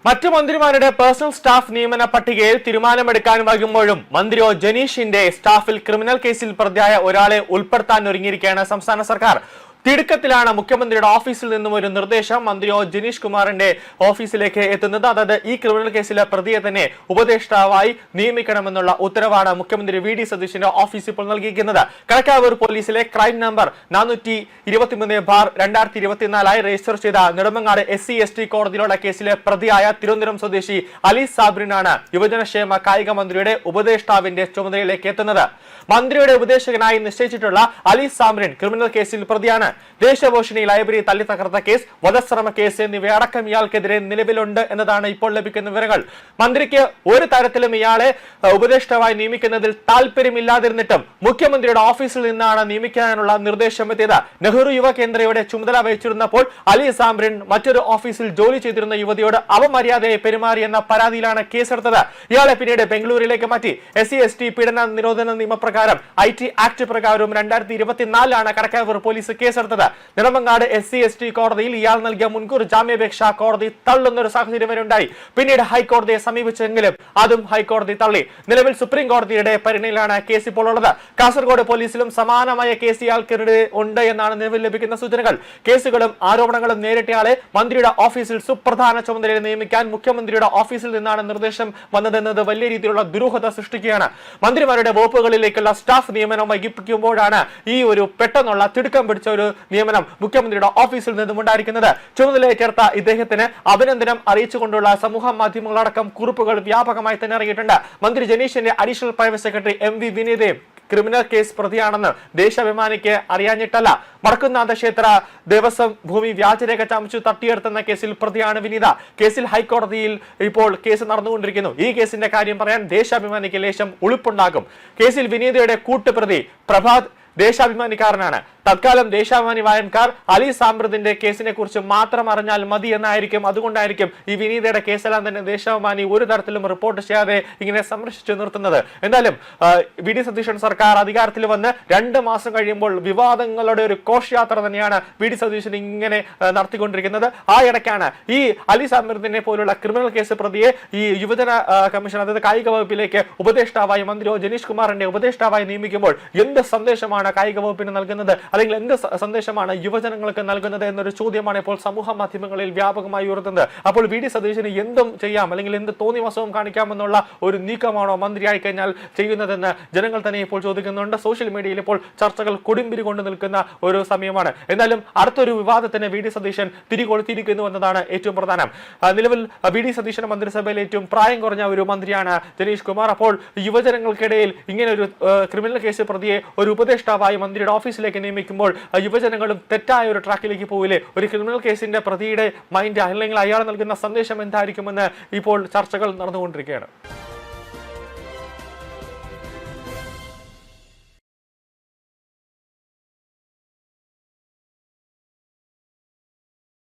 മറ്റു മന്ത്രിമാരുടെ personal staff നിയമന പട്ടികയിൽ തീരുമാനമെടുക്കാൻ വൈകുമ്പോഴും മന്ത്രി ജനീഷിന്റെ സ്റ്റാഫിൽ ക്രിമിനൽ കേസിൽ പ്രതിയായ ഒരാളെ ഉൾപ്പെടുത്താൻ ഒരുങ്ങിയിരിക്കുകയാണ് സംസ്ഥാന സർക്കാർ. തിടുക്കത്തിലാണ് മുഖ്യമന്ത്രിയുടെ ഓഫീസിൽ നിന്നും ഒരു നിർദ്ദേശം മന്ത്രി ജനീഷ് കുമാറിന്റെ ഓഫീസിലേക്ക് എത്തുന്നത്. അതായത് ഈ ക്രിമിനൽ കേസിലെ പ്രതിയെ തന്നെ ഉപദേഷ്ടാവായി നിയമിക്കണമെന്നുള്ള ഉത്തരവാണ് മുഖ്യമന്ത്രി വി.ഡി. സതീശന്റെ ഓഫീസ് ഇപ്പോൾ നൽകിയിരിക്കുന്നത്. കടക്കാവൂർ പോലീസിലെ ക്രൈം നമ്പർ 423/2024 രജിസ്റ്റർ ചെയ്ത നെടുമങ്ങാട് SC/ST കോടതിയിലുള്ള കേസിലെ പ്രതിയായ തിരുവനന്തപുരം സ്വദേശി അലി സാബ്രിനാണ് യുവജനക്ഷേമ കായിക മന്ത്രിയുടെ ഉപദേഷ്ടാവിന്റെ ചുമതലയിലേക്ക് എത്തുന്നത്. മന്ത്രിയുടെ ഉപദേശകനായി നിശ്ചയിച്ചിട്ടുള്ള അലി സാബ്രിൻ ക്രിമിനൽ കേസിൽ പ്രതിയാണ്. ദേശഭോഷിണി ലൈബ്രറി തല്ലി തകർത്ത കേസ്, വധശ്രമ കേസ് എന്നിവയടക്കം ഇയാൾക്കെതിരെ നിലവിലുണ്ട് എന്നതാണ് ഇപ്പോൾ ലഭിക്കുന്ന വിവരങ്ങൾ. മന്ത്രിക്ക് ഒരു തരത്തിലും ഇയാളെ ഉപദേഷ്ടാവായി നിയമിക്കുന്നതിൽ താല്പര്യമില്ലാതിരുന്നിട്ടും മുഖ്യമന്ത്രിയുടെ ഓഫീസിൽ നിന്നാണ് നിയമിക്കാനുള്ള നിർദ്ദേശം എത്തിയത്. നെഹ്റു യുവ കേന്ദ്രയുടെ ചുമതല വഹിച്ചിരുന്നപ്പോൾ അലി സാബ്രിൻ മറ്റൊരു ഓഫീസിൽ ജോലി ചെയ്തിരുന്ന യുവതിയോട് അവമര്യാദയെ പെരുമാറിയെന്ന പരാതിയിലാണ് കേസെടുത്തത്. ഇയാളെ പിന്നീട് ബംഗളൂരിലേക്ക് മാറ്റി. SC/ST പീഡന നിരോധന നിയമപ്രകാരം IT ആക്ട് പ്രകാരവും 2024 കടക്കാവൂർ പോലീസ് കേസെടുത്തത്. നെടുമങ്ങാട് SC/ST കോടതിയിൽ ഇയാൾ നൽകിയ മുൻകൂർ ജാമ്യാപേക്ഷ കോടതി തള്ളുന്ന ഒരു സാഹചര്യം വരെ ഉണ്ടായി. പിന്നീട് ഹൈക്കോടതിയെ സമീപിച്ചെങ്കിലും അതും ഹൈക്കോടതി തള്ളി. നിലവിൽ സുപ്രീം കോടതിയുടെ പരിഗണനയിലാണ് കേസ് ഇപ്പോൾ ഉള്ളത്. കാസർഗോഡ് പോലീസിലും സമാനമായ കേസ് ഇയാൾക്കെതിരെ ഉണ്ട് എന്നാണ് നിലവിൽ ലഭിക്കുന്ന സൂചനകൾ. കേസുകളും ആരോപണങ്ങളും നേരിട്ടയാളെ മന്ത്രിയുടെ ഓഫീസിൽ സുപ്രധാന ചുമതലയിൽ നിയമിക്കാൻ മുഖ്യമന്ത്രിയുടെ ഓഫീസിൽ നിന്നാണ് നിർദ്ദേശം വന്നതെന്നത് വലിയ രീതിയിലുള്ള ദുരൂഹത സൃഷ്ടിക്കുകയാണ്. മന്ത്രിമാരുടെ വകുപ്പുകളിലേക്കുള്ള സ്റ്റാഫ് നിയമനം വൈകിപ്പിക്കുമ്പോഴാണ് ഈ ഒരു പെട്ടെന്നുള്ള തിടുക്കം പിടിച്ച ഒരു നിയമനം മുഖ്യമന്ത്രിയുടെ ഓഫീസിൽ നിന്നും ഉണ്ടായിരിക്കുന്നത്. ചുമതലയേറ്റെടുത്ത ഇദ്ദേഹത്തിന് അഭിനന്ദനം അറിയിച്ചുകൊണ്ടുള്ള സമൂഹ മാധ്യമങ്ങളടക്കം കുറിപ്പുകൾ വ്യാപകമായി തന്നെ ഇറങ്ങിയിട്ടുണ്ട്. മന്ത്രി ജനീഷിന്റെ അഡീഷണൽ പ്രൈവറ്റ് സെക്രട്ടറി MV വിനീതയും ക്രിമിനൽ കേസ് പ്രതിയാണെന്ന് ദേശാഭിമാനിക്ക് അറിയാഞ്ഞിട്ടല്ല. വടക്കുംനാഥ ക്ഷേത്ര ദേവസ്വം ഭൂമി വ്യാജരേഖ ചമച്ചു തട്ടിയെടുത്തുന്ന കേസിൽ പ്രതിയാണ് വിനീത. കേസിൽ ഹൈക്കോടതിയിൽ ഇപ്പോൾ കേസ് നടന്നുകൊണ്ടിരിക്കുന്നു. ഈ കേസിന്റെ കാര്യം പറയാൻ ദേശാഭിമാനിക്ക് ലേശം ഉളുപ്പുണ്ടാകും. കേസിൽ വിനീതയുടെ കൂട്ടുപ്രതി പ്രഭാത് ദേശാഭിമാനിക്കാരനാണ്. തത്കാലം ദേശാഭിമാനി വായനക്കാർ അലി സാമ്പ്രദിന്റെ കേസിനെ കുറിച്ച് മാത്രം അറിഞ്ഞാൽ മതി എന്നായിരിക്കും. അതുകൊണ്ടായിരിക്കും ഈ വിനീതയുടെ കേസെല്ലാം തന്നെ ദേശാഭിമാനി ഒരു തരത്തിലും റിപ്പോർട്ട് ചെയ്യാതെ ഇങ്ങനെ സംരക്ഷിച്ചു നിർത്തുന്നത്. എന്തായാലും വി.ഡി. സതീശൻ സർക്കാർ അധികാരത്തിൽ വന്ന് 2 മാസം കഴിയുമ്പോൾ വിവാദങ്ങളുടെ ഒരു ഘോഷയാത്ര തന്നെയാണ് വി.ഡി. സതീശൻ ഇങ്ങനെ നടത്തിക്കൊണ്ടിരിക്കുന്നത്. ആ ഇടയ്ക്കാണ് ഈ അലി സാമ്പ്രദിനെ പോലുള്ള ക്രിമിനൽ കേസ് പ്രതിയെ ഈ യുവജന കമ്മീഷൻ, അതായത് കായിക വകുപ്പിലേക്ക് ഉപദേഷ്ടാവായി മന്ത്രി ജനീഷ് കുമാറിന്റെ ഉപദേഷ്ടാവായി നിയമിക്കുമ്പോൾ എന്ത് സന്ദേശമാണ് കായിക വകുപ്പിന് നൽകുന്നത്, അല്ലെങ്കിൽ എന്ത് സന്ദേശമാണ് യുവജനങ്ങൾക്ക് നൽകുന്നത് എന്നൊരു ചോദ്യമാണ് ഇപ്പോൾ സമൂഹ മാധ്യമങ്ങളിൽ വ്യാപകമായി ഉയർത്തുന്നത്. അപ്പോൾ വി.ഡി. സതീശന് എന്തും ചെയ്യാം, അല്ലെങ്കിൽ എന്ത് തോന്നിവാസവും കാണിക്കാമെന്നുള്ള ഒരു നീക്കമാണോ മന്ത്രിയായി കഴിഞ്ഞാൽ ചെയ്യുന്നതെന്ന് ജനങ്ങൾ തന്നെ ഇപ്പോൾ ചോദിക്കുന്നുണ്ട്. സോഷ്യൽ മീഡിയയിൽ ഇപ്പോൾ ചർച്ചകൾ കൊടുമ്പിരി കൊണ്ട് നിൽക്കുന്ന ഒരു സമയമാണ്. എന്നാലും അടുത്തൊരു വിവാദത്തിന് വി.ഡി. സതീശൻ തിരികൊളുത്തിയിരിക്കുന്നു എന്നതാണ് ഏറ്റവും പ്രധാനം. നിലവിൽ വി.ഡി. സതീശൻ മന്ത്രിസഭയിൽ ഏറ്റവും പ്രായം കുറഞ്ഞ ഒരു മന്ത്രിയാണ് ജനീഷ് കുമാർ. അപ്പോൾ യുവജനങ്ങൾക്കിടയിൽ ഇങ്ങനെ ഒരു ക്രിമിനൽ കേസ് പ്രതിയെ ഒരു ഉപദേഷ്ടാവായി മന്ത്രിയുടെ ഓഫീസിലേക്ക് നിയമിക്കുമ്പോൾ യുവജനങ്ങളും തെറ്റായ ഒരു ട്രാക്കിലേക്ക് പോവില്ലേ? ഒരു ക്രിമിനൽ കേസിന്റെ പ്രതിയുടെ മൈൻഡ് അല്ലെങ്കിൽ അയാൾ നൽകുന്ന സന്ദേശം എന്തായിരിക്കുമെന്ന് ഇപ്പോൾ ചർച്ചകൾ നടന്നുകൊണ്ടിരിക്കുകയാണ്.